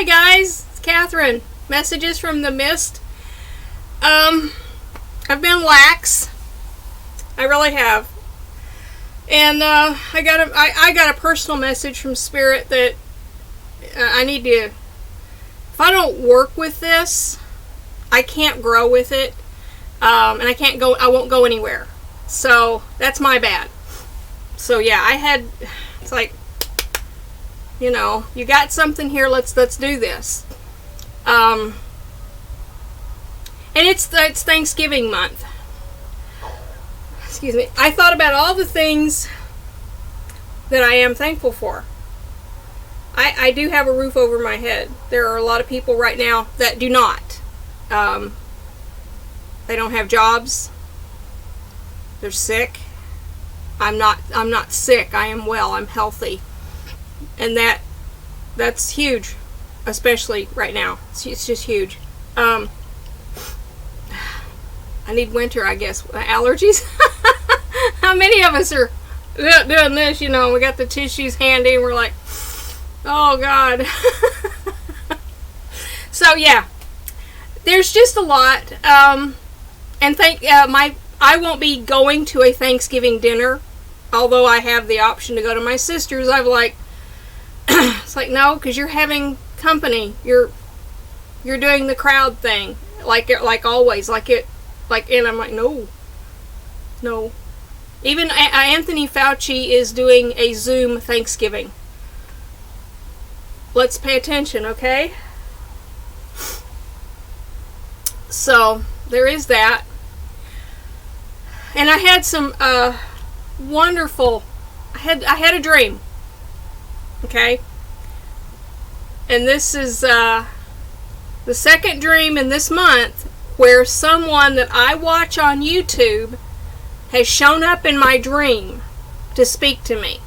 Hi guys, it's Catherine. Messages from the mist. I've been lax. I really have. And I got a personal message from Spirit that I need to. If I don't work with this, I can't grow with it, and I won't go anywhere. So that's my bad. So yeah, it's like, you got something here. Let's do this. And it's Thanksgiving month. Excuse me. I thought about all the things that I am thankful for. I do have a roof over my head. There are a lot of people right now that do not. They don't have jobs. They're sick. I'm not sick. I am well. I'm healthy. And that's huge, especially right now. It's just huge. I need winter, I guess. Allergies. How many of us are doing this? We got the tissues handy, and we're like, oh God. So yeah, there's just a lot. And I won't be going to a Thanksgiving dinner, although I have the option to go to my sister's. It's like, no, because you're having company. You're doing the crowd thing, like always, and I'm like, no. Even Anthony Fauci is doing a Zoom Thanksgiving. Let's pay attention, okay? So there is that, and I had some wonderful. I had a dream. Okay, and this is the second dream in this month where someone that I watch on YouTube has shown up in my dream to speak to me.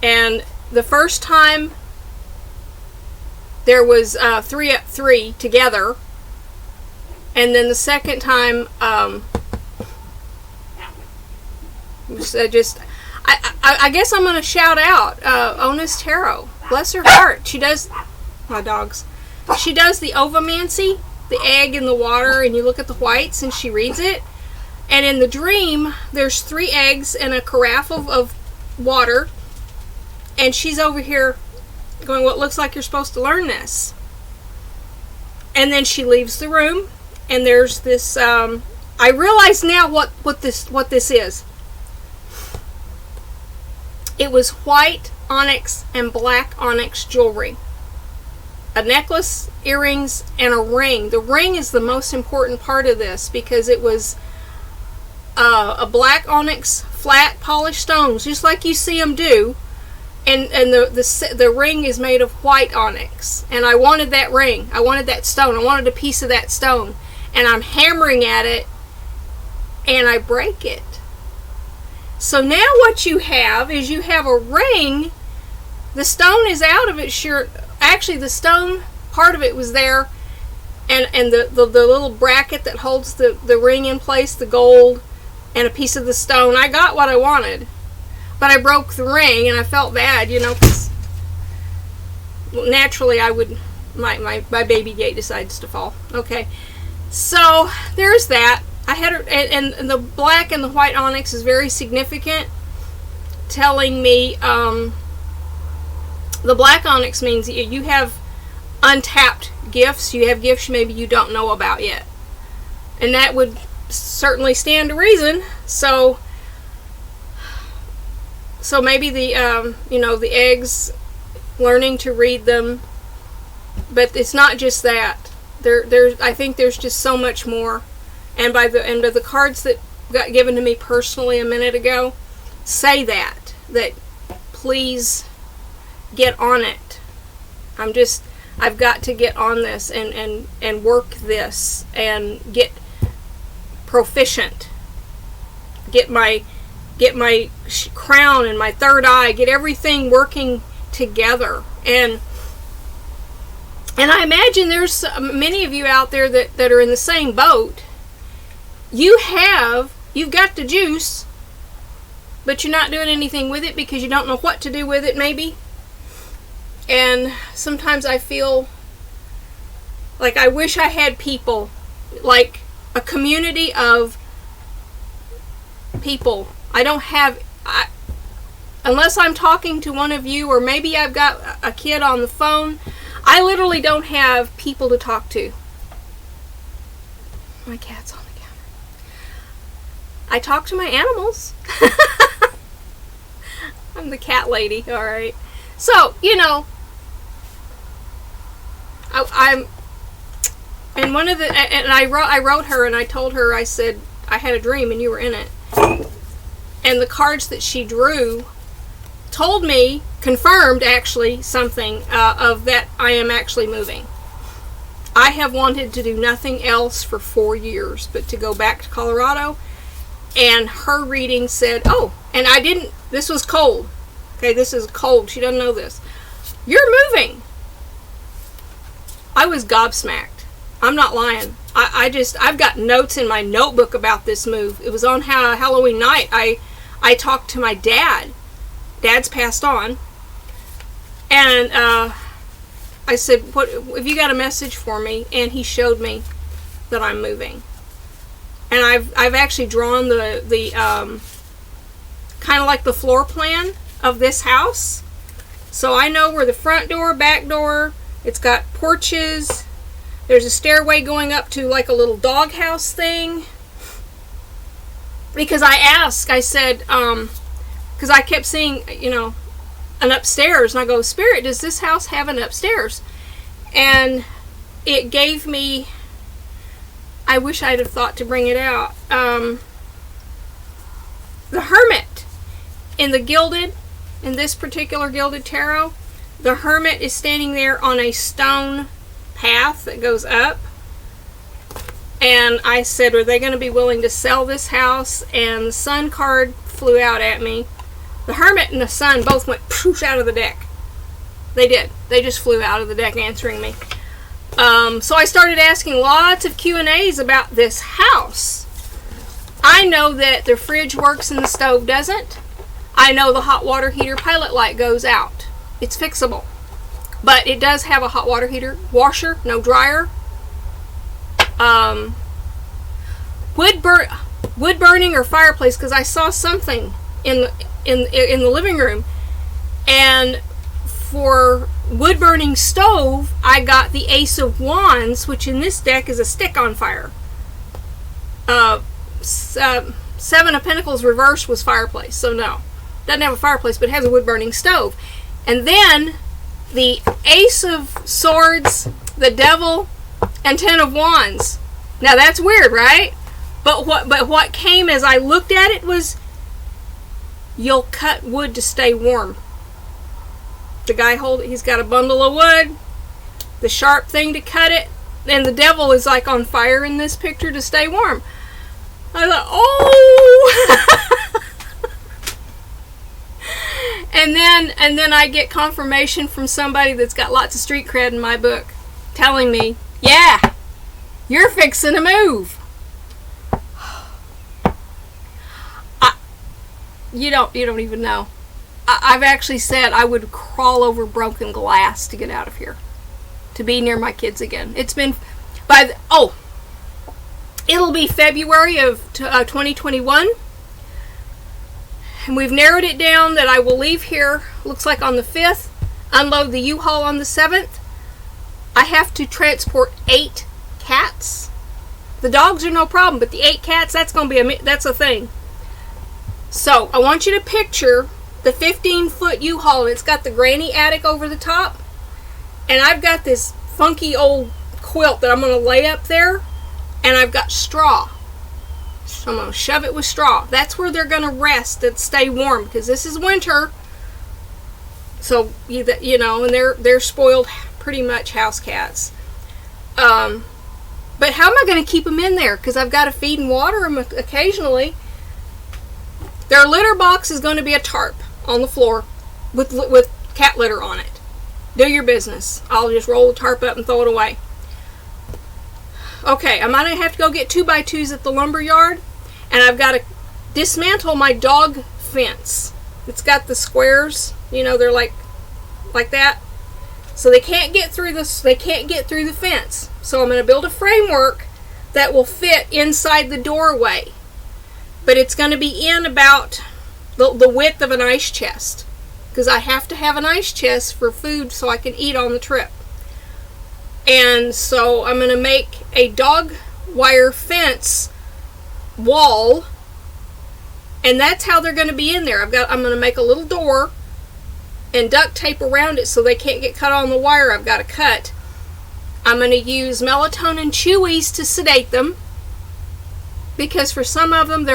And the first time there was 3 together, and then the second time I guess I'm going to shout out Onis Tarot. Bless her heart. She does, my dogs, she does the ovomancy, the egg in the water, and you look at the whites, and she reads it. And in the dream, there's 3 eggs and a carafe of water, and she's over here going, what looks like you're supposed to learn this. And then she leaves the room, and there's this, I realize now what this is. It was white onyx and black onyx jewelry. A necklace, earrings, and a ring. The ring is the most important part of this because it was a black onyx, flat polished stones, just like you see them do. And the ring is made of white onyx. And I wanted that ring. I wanted that stone. I wanted a piece of that stone. And I'm hammering at it, and I break it. So now what you have is you have a ring. The stone is out of it. Sure, actually the stone part of it was there, and the little bracket that holds the ring in place, the gold, and a piece of the stone. I got what I wanted, but I broke the ring, and I felt bad, because naturally I would. My baby gate decides to fall. Okay, so there's that. I had and the black and the white onyx is very significant, telling me the black onyx means you have untapped gifts. You have gifts maybe you don't know about yet, and that would certainly stand to reason. So maybe the the eggs, learning to read them, but it's not just that. I think there's just so much more. And by the end of the cards that got given to me personally a minute ago, say that please get on it. I've got to get on this and work this and get proficient. Get my crown and my third eye, get everything working together. And I imagine there's many of you out there that are in the same boat. You've got the juice, but you're not doing anything with it because you don't know what to do with it, maybe. And sometimes I feel like I wish I had people, like a community of people. I don't have, unless I'm talking to one of you, or maybe I've got a kid on the phone, I literally don't have people to talk to. My cat's on the counter. I talk to my animals. I'm the cat lady, alright. So, you know, I'm, and one of the, and I wrote her and I told her, I said, I had a dream and you were in it. And the cards that she drew told me, confirmed actually, something of that I am actually moving. I have wanted to do nothing else for 4 years but to go back to Colorado. And her reading said, oh, and I didn't, this was cold. Okay, this is cold. She doesn't know this. You're moving. I was gobsmacked. I'm not lying. I've got notes in my notebook about this move. It was on Halloween night. I talked to my dad. Dad's passed on. And I said, "What? Have you got a message for me?" And he showed me that I'm moving. And I've actually drawn the kind of like the floor plan of this house. So I know where the front door, back door, it's got porches. There's a stairway going up to like a little doghouse thing. Because I asked, I said, because I kept seeing, you know, an upstairs. And I go, Spirit, does this house have an upstairs? And it gave me, I wish I'd have thought to bring it out. The Hermit in the Gilded, in this particular Gilded Tarot, the Hermit is standing there on a stone path that goes up. And I said, are they going to be willing to sell this house? And the Sun card flew out at me. The Hermit and the Sun both went poosh out of the deck. They did. They just flew out of the deck answering me. So I started asking lots of Q&As about this house. I know that the fridge works and the stove doesn't. I know the hot water heater pilot light goes out. It's fixable. But it does have a hot water heater, washer, no dryer. Wood burning or fireplace, because I saw something in the living room. And for wood burning stove, I got the Ace of Wands, which in this deck is a stick on fire. Seven of Pentacles reverse was fireplace, so no. Doesn't have a fireplace, but it has a wood burning stove. And then the Ace of Swords, the Devil, and 10 of Wands. Now that's weird, right? But what came as I looked at it was, you'll cut wood to stay warm. The guy he's got a bundle of wood, the sharp thing to cut it, and the devil is like on fire in this picture to stay warm. I thought, oh! and then I get confirmation from somebody that's got lots of street cred in my book, telling me, yeah, you're fixing to move. You don't even know. I've actually said I would crawl over broken glass to get out of here, to be near my kids again. It's been it'll be February of 2021, and we've narrowed it down that I will leave here, looks like on the 5th, unload the U-Haul on the 7th. I have to transport 8 cats. The dogs are no problem, but the 8 cats, that's going to be that's a thing. So I want you to picture the 15-foot U-Haul. It's got the granny attic over the top, and I've got this funky old quilt that I'm going to lay up there, and I've got straw. So I'm going to shove it with straw. That's where they're going to rest and stay warm, because this is winter. So you know, and they're spoiled pretty much house cats. But how am I going to keep them in there? Because I've got to feed and water them occasionally. Their litter box is going to be a tarp on the floor with cat litter on it. Do your business. I'll just roll the tarp up and throw it away. Okay, I'm going to have to go get 2x2s at the lumber yard, and I've got to dismantle my dog fence. It's got the squares, you know, they're like that. So they can't get through this. They can't get through the fence. So I'm going to build a framework that will fit inside the doorway, but it's going to be in about the width of an ice chest, because I have to have an ice chest for food so I can eat on the trip. And so I'm going to make a dog wire fence wall, and that's how they're going to be in there. I'm going to make a little door and duct tape around it so they can't get cut on the wire I've got to cut. I'm going to use melatonin chewies to sedate them, because for some of them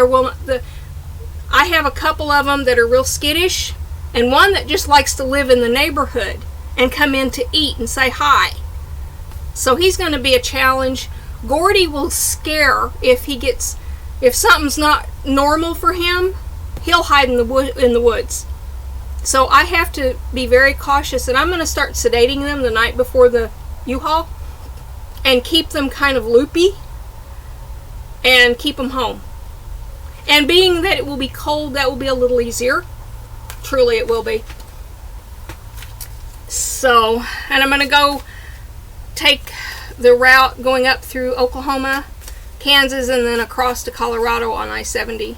I have a couple of them that are real skittish, and one that just likes to live in the neighborhood and come in to eat and say hi. So he's going to be a challenge. Gordy will scare if something's not normal for him. He'll hide in the woods. So I have to be very cautious, and I'm going to start sedating them the night before the U-Haul and keep them kind of loopy and keep them home. And being that it will be cold, that will be a little easier. Truly it will be. So, and I'm going to go take the route going up through Oklahoma, Kansas, and then across to Colorado on I-70.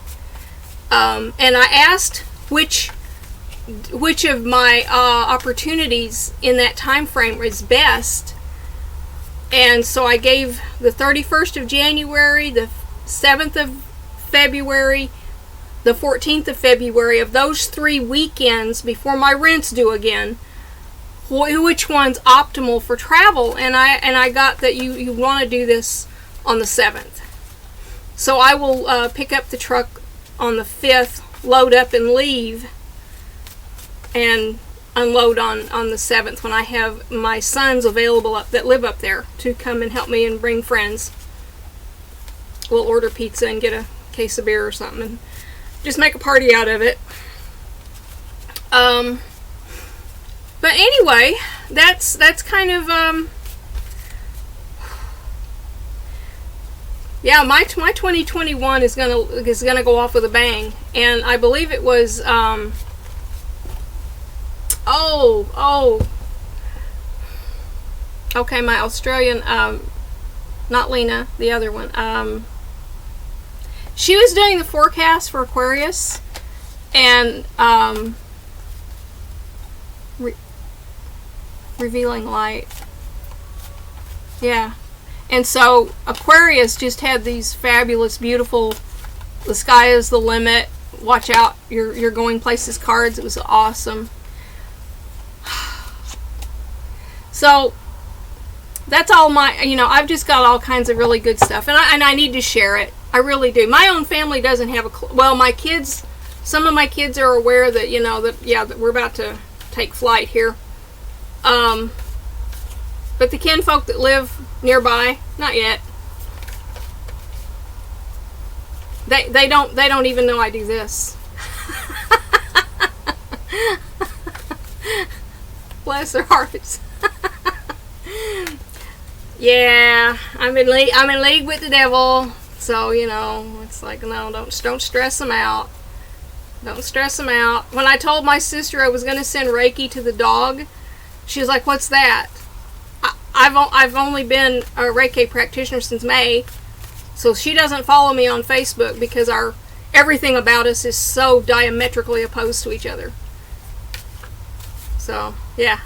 And I asked which of my opportunities in that time frame is best, and so I gave the 31st of January, the 7th of February, the 14th of February, of those 3 weekends before my rent's due again, which one's optimal for travel. And I got that you want to do this on the 7th. So I will pick up the truck on the 5th, load up and leave, and unload on the 7th when I have my sons available that live up there to come and help me and bring friends. We'll order pizza and get a case of beer or something and just make a party out of it. But anyway, that's kind of yeah, my 2021 is gonna go off with a bang, and I believe it was okay, my Australian, not Lena, the other one, she was doing the forecast for Aquarius, and revealing light, yeah, and so Aquarius just had these fabulous, beautiful, the sky is the limit, watch out, you're going places cards. It was awesome. So that's all I've just got all kinds of really good stuff, and I need to share it. I really do. My own family doesn't have my kids, some of my kids are aware that, that we're about to take flight here. But the kinfolk that live nearby, not yet. They don't even know I do this. Bless their hearts. Yeah, I'm in league with the devil. So, it's like, no, don't stress them out. Don't stress them out. When I told my sister I was going to send Reiki to the dog, she was like, "What's that?" I've only been a Reiki practitioner since May, so she doesn't follow me on Facebook because everything about us is so diametrically opposed to each other. So, yeah.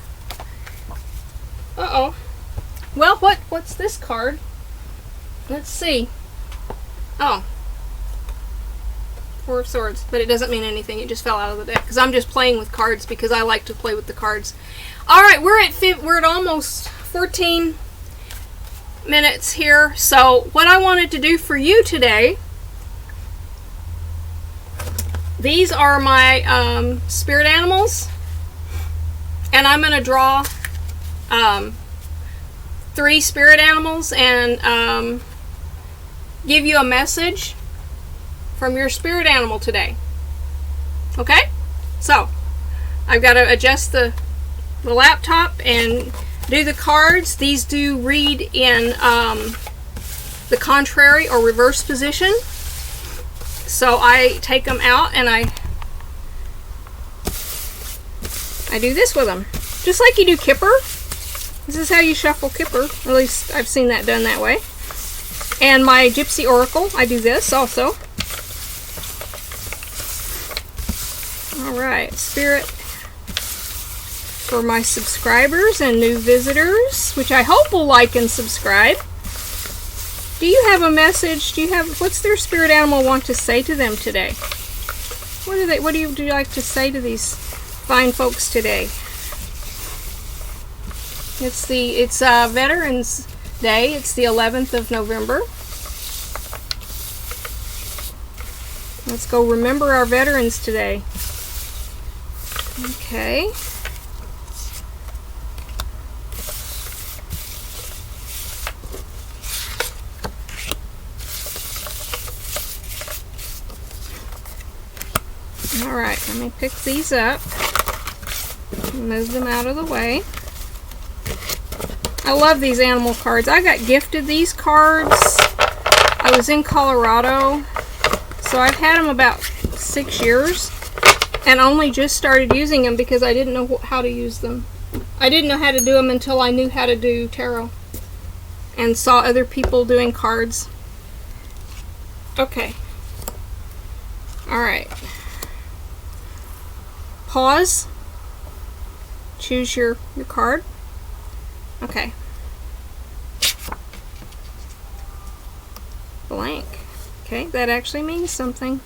Uh-oh. Well, what's this card? Let's see. Oh. Four of Swords, but it doesn't mean anything. It just fell out of the deck because I'm just playing with cards because I like to play with the cards. All right, we're at almost 14 minutes here. So what I wanted to do for you today, these are my spirit animals, and I'm going to draw 3 spirit animals and give you a message from your spirit animal today. Okay? So, I've got to adjust the laptop and do the cards. These do read in the contrary or reverse position. So I take them out and I do this with them. Just like you do Kipper. This is how you shuffle Kipper. At least I've seen that done that way. And my Gypsy Oracle, I do this also. Alright, Spirit, for my subscribers and new visitors, which I hope will like and subscribe. Do you have a message? What's their spirit animal want to say to them today? What do you like to say to these fine folks today? It's Veterans Day. It's the 11th of November. Let's go remember our veterans today. Okay. Alright, let me pick these up. Move them out of the way. I love these animal cards. I got gifted these cards. I was in Colorado, so I've had them about 6 years, and only just started using them because I didn't know how to use them. I didn't know how to do them until I knew how to do tarot and saw other people doing cards. Okay. Alright. Pause. Choose your card. Okay. Blank. Okay, that actually means something.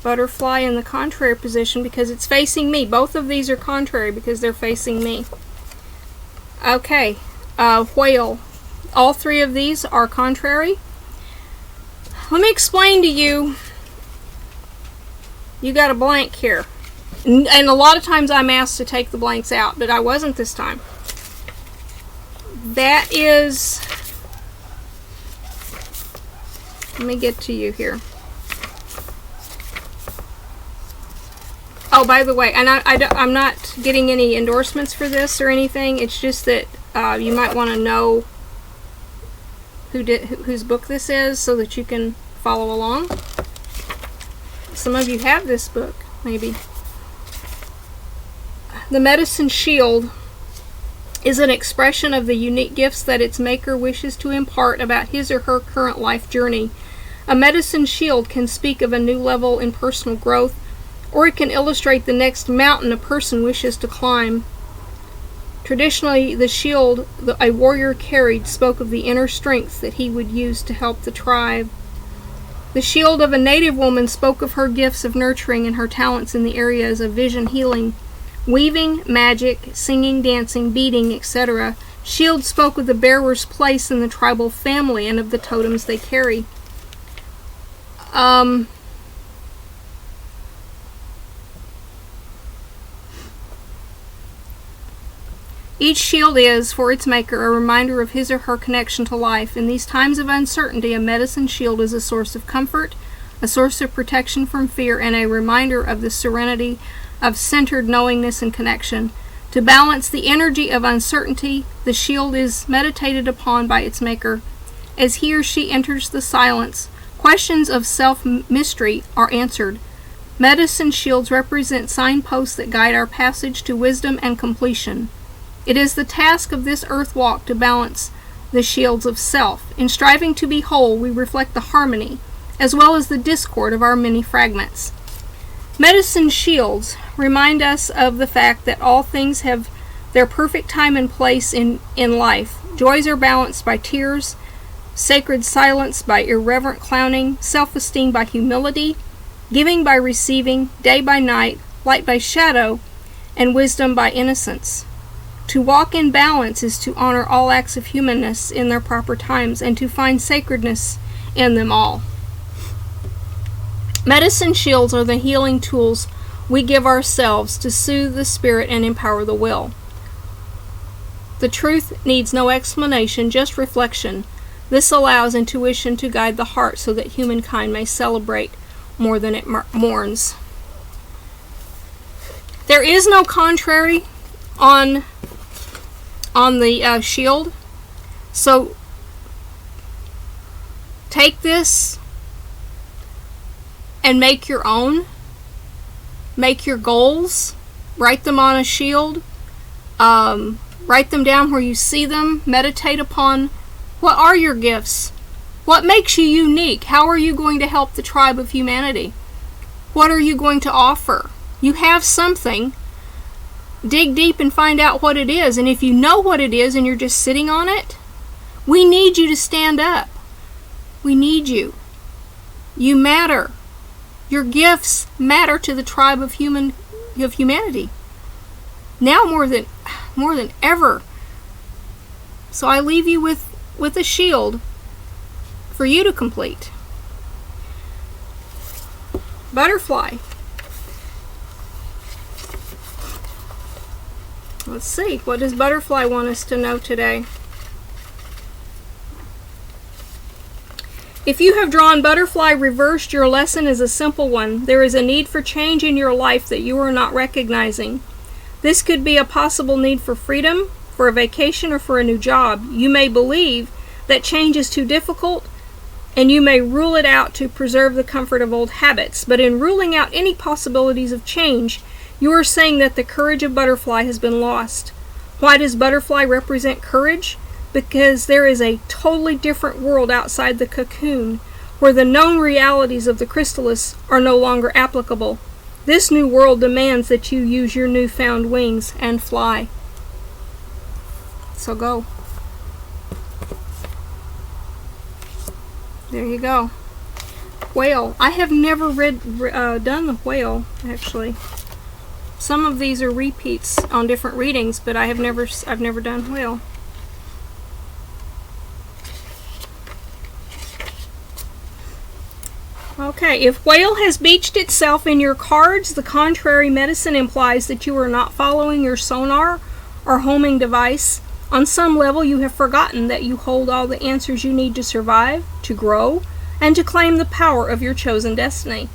Butterfly in the contrary position because it's facing me. Both of these are contrary because they're facing me. Okay. Whale. All three of these are contrary. Let me explain to you. You got a blank here. And a lot of times I'm asked to take the blanks out, but I wasn't this time. That is... Let me get to you here. Oh, by the way, and I'm not getting any endorsements for this or anything. It's just that you might want to know whose book this is so that you can follow along. Some of you have this book, maybe. The medicine shield is an expression of the unique gifts that its maker wishes to impart about his or her current life journey. A medicine shield can speak of a new level in personal growth, or it can illustrate the next mountain a person wishes to climb. Traditionally, the shield a warrior carried spoke of the inner strength that he would use to help the tribe. The shield of a native woman spoke of her gifts of nurturing and her talents in the areas of vision, healing, weaving, magic, singing, dancing, beading, etc. Shield spoke of the bearer's place in the tribal family and of the totems they carry. Each shield is, for its maker, a reminder of his or her connection to life. In these times of uncertainty, a medicine shield is a source of comfort, a source of protection from fear, and a reminder of the serenity of centered knowingness and connection. To balance the energy of uncertainty, the shield is meditated upon by its maker. As he or she enters the silence, questions of self-mystery are answered. Medicine shields represent signposts that guide our passage to wisdom and completion. It is the task of this earth walk to balance the shields of self. In striving to be whole, we reflect the harmony, as well as the discord of our many fragments. Medicine shields remind us of the fact that all things have their perfect time and place in life. Joys are balanced by tears, sacred silence by irreverent clowning, self-esteem by humility, giving by receiving, day by night, light by shadow, and wisdom by innocence. To walk in balance is to honor all acts of humanness in their proper times and to find sacredness in them all. Medicine shields are the healing tools we give ourselves to soothe the spirit and empower the will. The truth needs no explanation, just reflection. This allows intuition to guide the heart so that humankind may celebrate more than it mourns. There is no contrary on the shield, so take this and make your own. Make your goals, write them on a shield, Write them down where you see them. Meditate upon what are your gifts? What makes you unique? How are you going to help the tribe of humanity? What are you going to offer? You have something. Dig deep and find out what it is. And if you know what it is and you're just sitting on it, we need you to stand up. We need you. You matter. Your gifts matter to the tribe of humanity. Now more than ever. So I leave you with a shield for you to complete. Butterfly. Let's see. What does Butterfly want us to know today? If you have drawn Butterfly reversed, your lesson is a simple one. There is a need for change in your life that you are not recognizing. This could be a possible need for freedom, for a vacation, or for a new job. You may believe that change is too difficult, and you may rule it out to preserve the comfort of old habits. But in ruling out any possibilities of change, you are saying that the courage of Butterfly has been lost. Why does Butterfly represent courage? Because there is a totally different world outside the cocoon, where the known realities of the chrysalis are no longer applicable. This new world demands that you use your newfound wings and fly. So go. There you go. Whale. I have never done the whale, actually. Some of these are repeats on different readings, but I've never done whale. Okay, if whale has beached itself in your cards, the contrary medicine implies that you are not following your sonar or homing device. On some level, you have forgotten that you hold all the answers you need to survive, to grow, and to claim the power of your chosen destiny.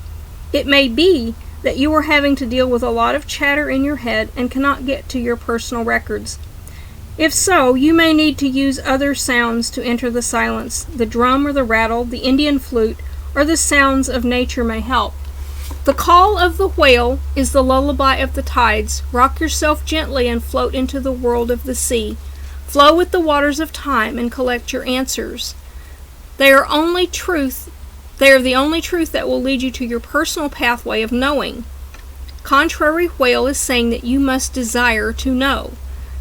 It may be that you are having to deal with a lot of chatter in your head and cannot get to your personal records. If so, you may need to use other sounds to enter the silence. The drum or the rattle, the Indian flute, or the sounds of nature may help. The call of the whale is the lullaby of the tides. Rock yourself gently and float into the world of the sea. Flow with the waters of time and collect your answers. They are the only truth that will lead you to your personal pathway of knowing. Contrary whale is saying that you must desire to know.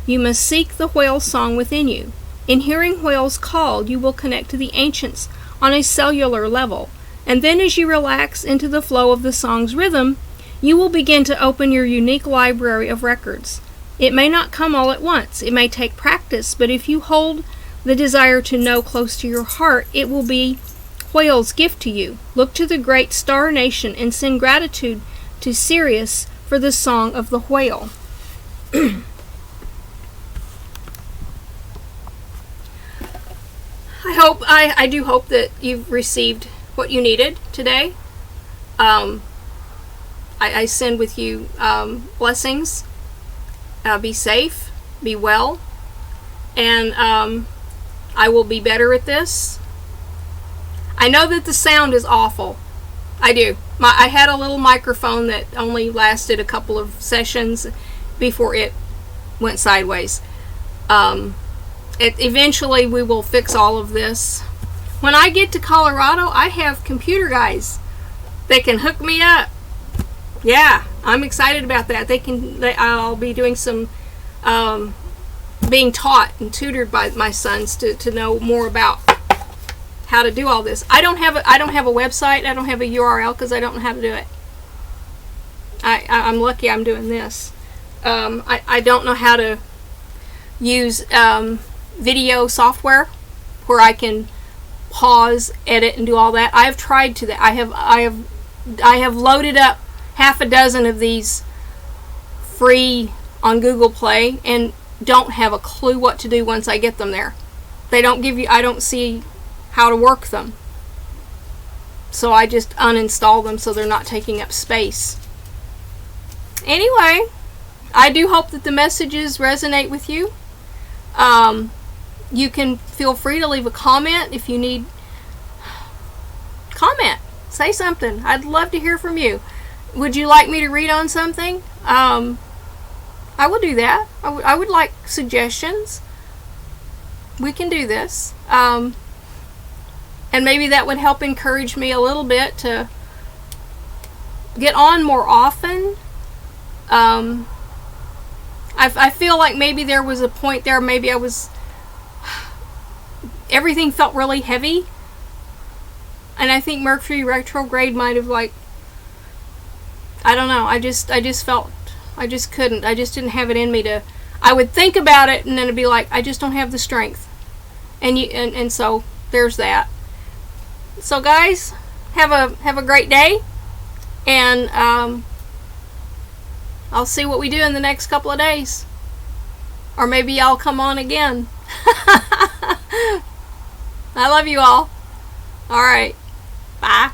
You must seek the whale song within you. In hearing whales called, you will connect to the ancients on a cellular level. And then as you relax into the flow of the song's rhythm, you will begin to open your unique library of records. It may not come all at once. It may take practice, but if you hold the desire to know close to your heart, it will be whale's gift to you. Look to the great star nation and send gratitude to Sirius for the song of the whale. I do hope that you've received what you needed today. I send with you blessings. Be safe, be well, and I will be better at this. I know that the sound is awful. I do. I had a little microphone that only lasted a couple of sessions before it went sideways. Eventually we will fix all of this. When I get to Colorado, I have computer guys that can hook me up. Yeah, I'm excited about that. I'll be doing some being taught and tutored by my sons to know more about how to do all this. I don't have a website. I don't have a URL because I don't know how to do it. I'm lucky I'm doing this. I don't know how to use video software where I can pause, edit, and do all that. I have tried to that. I have loaded up half a dozen of these free on Google Play and don't have a clue what to do once I get them there. They don't give you, I don't see how to work them. So I just uninstall them so they're not taking up space. Anyway, I do hope that the messages resonate with you. You can feel free to leave a comment if you need. Comment. Say something. I'd love to hear from you. Would you like me to read on something? I I will do that. I would like suggestions. We can do this. And maybe that would help encourage me a little bit to get on more often. I feel like maybe there was a point there, maybe everything felt really heavy. And I think Mercury retrograde might have, like, I don't know, I just felt, I just couldn't, I just didn't have it in me to, I would think about it and then it'd be like, I just don't have the strength. And so there's that. So guys, have a great day, and I'll see what we do in the next couple of days, or maybe I'll come on again. I love you all. All right, bye.